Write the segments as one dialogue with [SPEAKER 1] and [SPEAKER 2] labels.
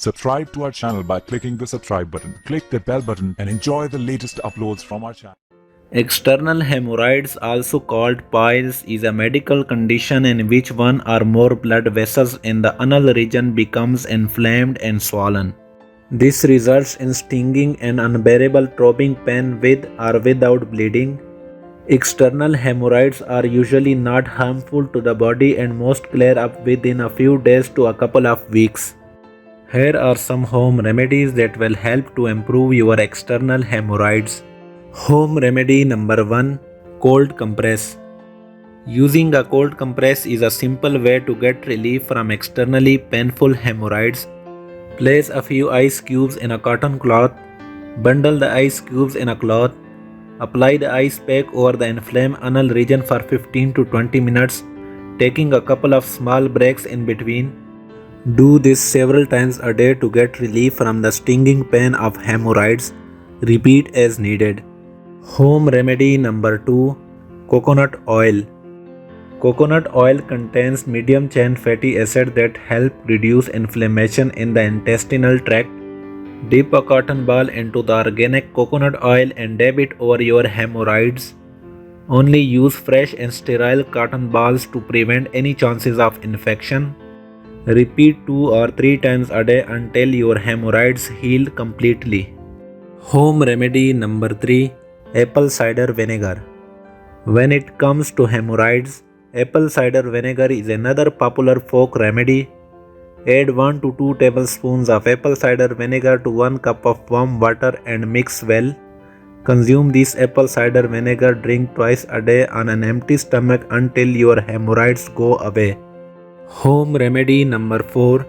[SPEAKER 1] Subscribe to our channel by clicking the subscribe button. Click the bell button and enjoy the latest uploads from our channel.
[SPEAKER 2] External hemorrhoids, also called piles, is a medical condition in which one or more blood vessels in the anal region becomes inflamed and swollen. This results in stinging and unbearable throbbing pain with or without bleeding. External hemorrhoids are usually not harmful to the body and most clear up within a few days to a couple of weeks. Here are some home remedies that will help to improve your external hemorrhoids. Home remedy number 1: cold compress. Using a cold compress is a simple way to get relief from externally painful hemorrhoids. Place a few ice cubes in a cotton cloth. Bundle the ice cubes in a cloth. Apply the ice pack over the inflamed anal region for 15 to 20 minutes, taking a couple of small breaks in between. Do this several times a day to get relief from the stinging pain of hemorrhoids. Repeat as needed. Home remedy number 2: coconut oil. Coconut oil contains medium chain fatty acid that help reduce inflammation in the intestinal tract. Dip a cotton ball into the organic coconut oil and dab it over your hemorrhoids. Only use fresh and sterile cotton balls to prevent any chances of infection. Repeat 2 or 3 times a day until your hemorrhoids heal completely. Home remedy number 3: apple cider vinegar. When it comes to hemorrhoids, apple cider vinegar is another popular folk remedy. Add 1 to 2 tablespoons of apple cider vinegar to 1 cup of warm water and mix well. Consume this apple cider vinegar drink twice a day on an empty stomach until your hemorrhoids go away. Home remedy number 4: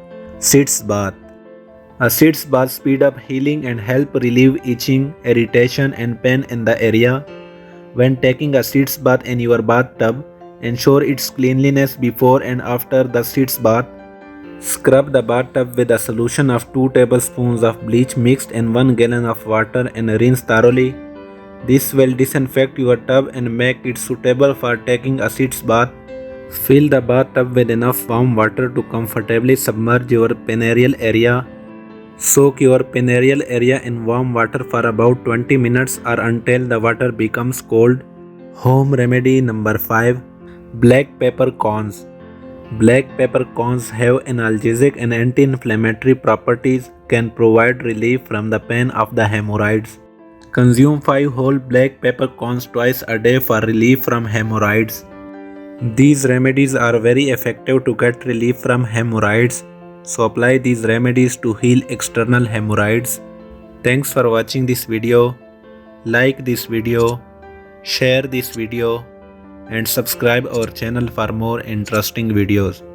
[SPEAKER 2] sitz bath. A sitz bath speed up healing and help relieve itching, irritation and pain in the area. When taking a sitz bath in your bathtub, ensure its cleanliness before and after the sitz bath. Scrub the bathtub with a solution of 2 tablespoons of bleach mixed in 1 gallon of water and rinse thoroughly. This will disinfect your tub and make it suitable for taking a sitz bath. Fill the bathtub with enough warm water to comfortably submerge your perineal area. Soak your perineal area in warm water for about 20 minutes or until the water becomes cold. Home remedy number 5: black pepper corns. Black pepper corns have analgesic and anti-inflammatory properties, can provide relief from the pain of the hemorrhoids. Consume 5 whole black pepper corns twice a day for relief from hemorrhoids. These remedies are very effective to get relief from hemorrhoids, so apply these remedies to heal external hemorrhoids. Thanks for watching this video. Like this video, share this video, and subscribe our channel for more interesting videos.